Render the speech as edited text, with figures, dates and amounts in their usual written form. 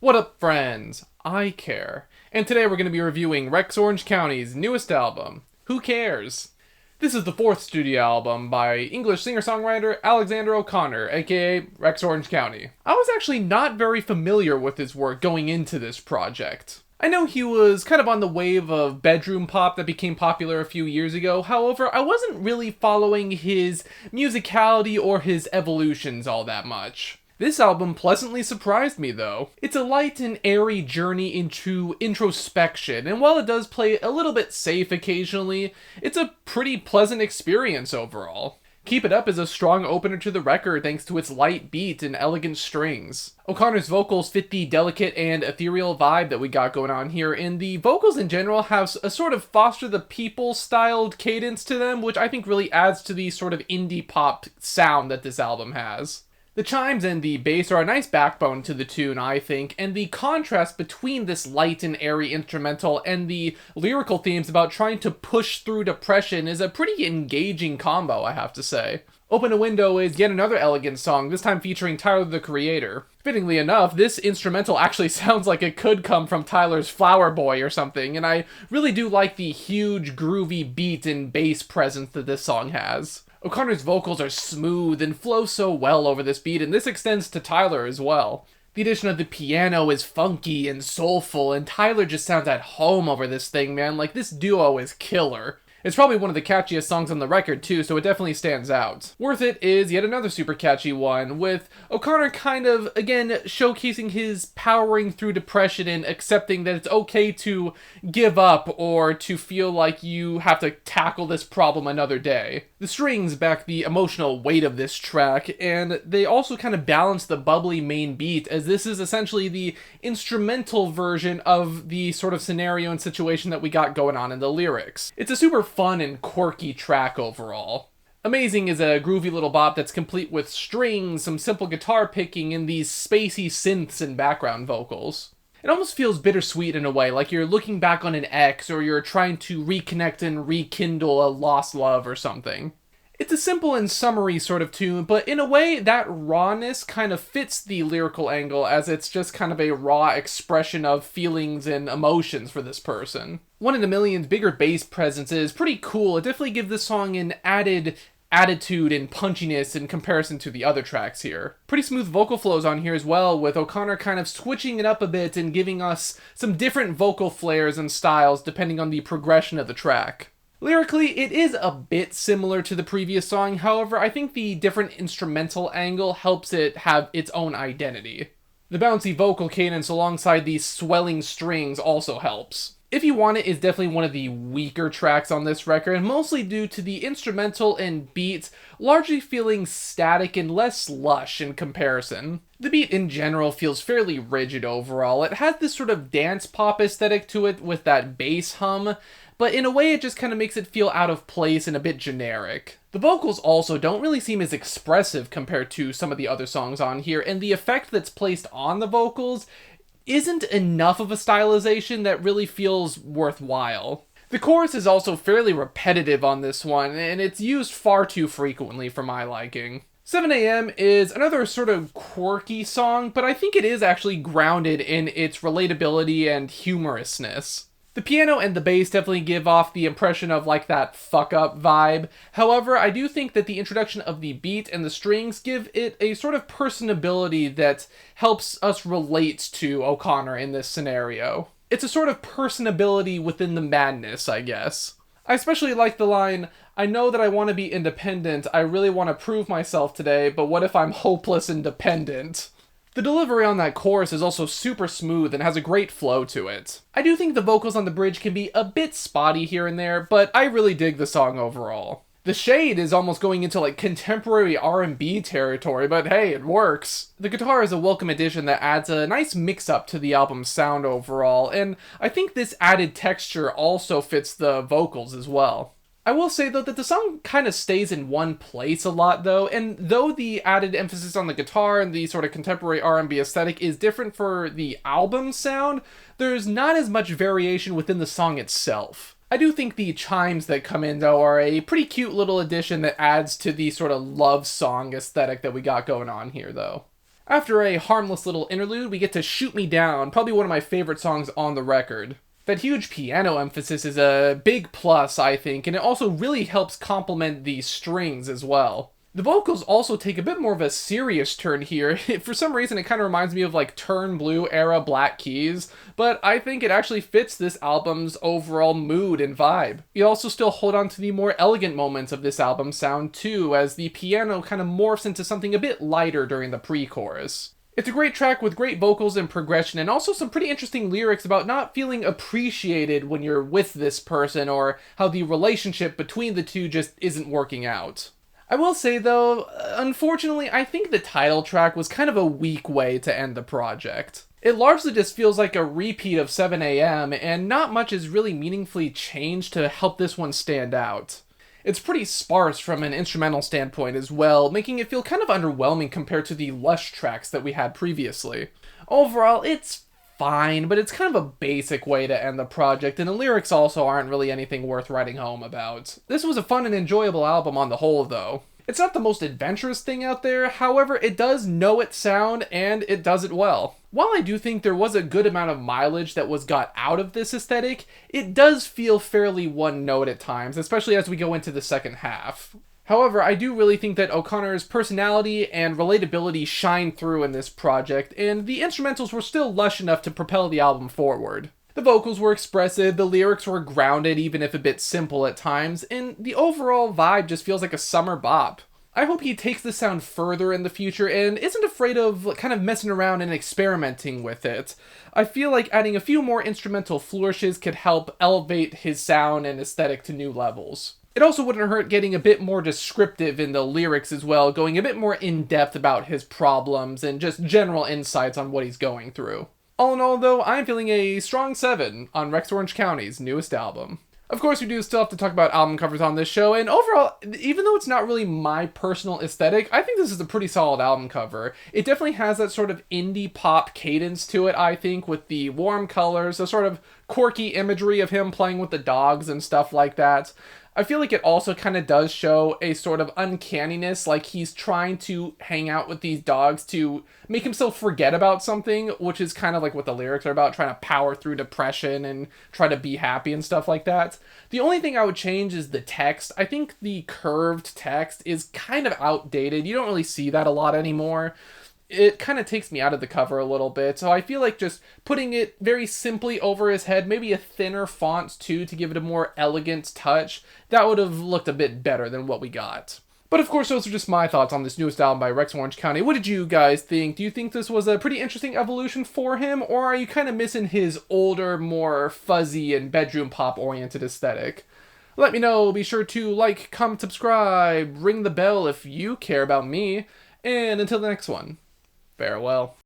What up, friends? I care. And today we're going to be reviewing Rex Orange County's newest album, Who Cares? This is the fourth studio album by English singer-songwriter Alexander O'Connor, aka Rex Orange County. I was actually not very familiar with his work going into this project. I know he was kind of on the wave of bedroom pop that became popular a few years ago, however, I wasn't really following his musicality or his evolutions all that much. This album pleasantly surprised me though. It's a light and airy journey into introspection, and while it does play a little bit safe occasionally, it's a pretty pleasant experience overall. Keep It Up is a strong opener to the record thanks to its light beat and elegant strings. O'Connor's vocals fit the delicate and ethereal vibe that we got going on here, and the vocals in general have a sort of Foster the People styled cadence to them, which I think really adds to the sort of indie pop sound that this album has. The chimes and the bass are a nice backbone to the tune, I think, and the contrast between this light and airy instrumental and the lyrical themes about trying to push through depression is a pretty engaging combo, I have to say. Open a Window is yet another elegant song, this time featuring Tyler the Creator. Fittingly enough, this instrumental actually sounds like it could come from Tyler's Flower Boy or something, and I really do like the huge groovy beat and bass presence that this song has. O'Connor's vocals are smooth and flow so well over this beat, and this extends to Tyler as well. The addition of the piano is funky and soulful, and Tyler just sounds at home over this thing, man. Like, this duo is killer. It's probably one of the catchiest songs on the record too, so it definitely stands out. Worth It is yet another super catchy one, with O'Connor kind of, again, showcasing his powering through depression and accepting that it's okay to give up or to feel like you have to tackle this problem another day. The strings back the emotional weight of this track, and they also kind of balance the bubbly main beat, as this is essentially the instrumental version of the sort of scenario and situation that we got going on in the lyrics. It's a super fun and quirky track overall. Amazing is a groovy little bop that's complete with strings, some simple guitar picking, and these spacey synths and background vocals. It almost feels bittersweet in a way, like you're looking back on an ex, or you're trying to reconnect and rekindle a lost love or something. It's a simple and summary sort of tune, but in a way, that rawness kind of fits the lyrical angle, as it's just kind of a raw expression of feelings and emotions for this person. One in a Million's bigger bass presence is pretty cool. It definitely gives this song an added attitude and punchiness in comparison to the other tracks here. Pretty smooth vocal flows on here as well, with O'Connor kind of switching it up a bit and giving us some different vocal flares and styles depending on the progression of the track. Lyrically, it is a bit similar to the previous song, however, I think the different instrumental angle helps it have its own identity. The bouncy vocal cadence alongside these swelling strings also helps. If You Want It is definitely one of the weaker tracks on this record, mostly due to the instrumental and beats largely feeling static and less lush in comparison. The beat in general feels fairly rigid overall. It has this sort of dance pop aesthetic to it with that bass hum, but in a way it just kind of makes it feel out of place and a bit generic. The vocals also don't really seem as expressive compared to some of the other songs on here, and the effect that's placed on the vocals isn't enough of a stylization that really feels worthwhile. The chorus is also fairly repetitive on this one, and it's used far too frequently for my liking. 7 AM is another sort of quirky song, but I think it is actually grounded in its relatability and humorousness. The piano and the bass definitely give off the impression of like that fuck up vibe. However, I do think that the introduction of the beat and the strings give it a sort of personability that helps us relate to O'Connor in this scenario. It's a sort of personability within the madness, I guess. I especially like the line, "I know that I want to be independent, I really want to prove myself today, but what if I'm hopeless and dependent?" The delivery on that chorus is also super smooth and has a great flow to it. I do think the vocals on the bridge can be a bit spotty here and there, but I really dig the song overall. The shade is almost going into like contemporary R&B territory, but hey, it works. The guitar is a welcome addition that adds a nice mix-up to the album's sound overall, and I think this added texture also fits the vocals as well. I will say, though, that the song kind of stays in one place a lot, though, and though the added emphasis on the guitar and the sort of contemporary R&B aesthetic is different for the album sound, there's not as much variation within the song itself. I do think the chimes that come in, though, are a pretty cute little addition that adds to the sort of love song aesthetic that we got going on here, though. After a harmless little interlude, we get to Shoot Me Down, probably one of my favorite songs on the record. That huge piano emphasis is a big plus, I think, and it also really helps complement the strings as well. The vocals also take a bit more of a serious turn here. For some reason, it kind of reminds me of like Turn Blue era Black Keys, but I think it actually fits this album's overall mood and vibe. You also still hold on to the more elegant moments of this album's sound too, as the piano kind of morphs into something a bit lighter during the pre-chorus. It's a great track with great vocals and progression, and also some pretty interesting lyrics about not feeling appreciated when you're with this person, or how the relationship between the two just isn't working out. I will say though, unfortunately, I think the title track was kind of a weak way to end the project. It largely just feels like a repeat of 7 AM, and not much is really meaningfully changed to help this one stand out. It's pretty sparse from an instrumental standpoint as well, making it feel kind of underwhelming compared to the lush tracks that we had previously. Overall, it's fine, but it's kind of a basic way to end the project, and the lyrics also aren't really anything worth writing home about. This was a fun and enjoyable album on the whole, though. It's not the most adventurous thing out there, however, it does know its sound, and it does it well. While I do think there was a good amount of mileage that was got out of this aesthetic, it does feel fairly one note at times, especially as we go into the second half. However, I do really think that O'Connor's personality and relatability shine through in this project, and the instrumentals were still lush enough to propel the album forward. The vocals were expressive, the lyrics were grounded, even if a bit simple at times, and the overall vibe just feels like a summer bop. I hope he takes the sound further in the future and isn't afraid of kind of messing around and experimenting with it. I feel like adding a few more instrumental flourishes could help elevate his sound and aesthetic to new levels. It also wouldn't hurt getting a bit more descriptive in the lyrics as well, going a bit more in-depth about his problems and just general insights on what he's going through. All in all, though, I'm feeling a strong 7 on Rex Orange County's newest album. Of course, we do still have to talk about album covers on this show, and overall, even though it's not really my personal aesthetic, I think this is a pretty solid album cover. It definitely has that sort of indie pop cadence to it, I think, with the warm colors, the sort of quirky imagery of him playing with the dogs and stuff like that. I feel like it also kind of does show a sort of uncanniness, like he's trying to hang out with these dogs to make himself forget about something, which is kind of like what the lyrics are about, trying to power through depression and try to be happy and stuff like that. The only thing I would change is the text. I think the curved text is kind of outdated. You don't really see that a lot anymore. It kind of takes me out of the cover a little bit, so I feel like just putting it very simply over his head, maybe a thinner font too to give it a more elegant touch, that would have looked a bit better than what we got. But of course, those are just my thoughts on this newest album by Rex Orange County. What did you guys think? Do you think this was a pretty interesting evolution for him, or are you kind of missing his older, more fuzzy and bedroom pop oriented aesthetic? Let me know. Be sure to like, comment, subscribe, ring the bell if you care about me, and until the next one. Farewell.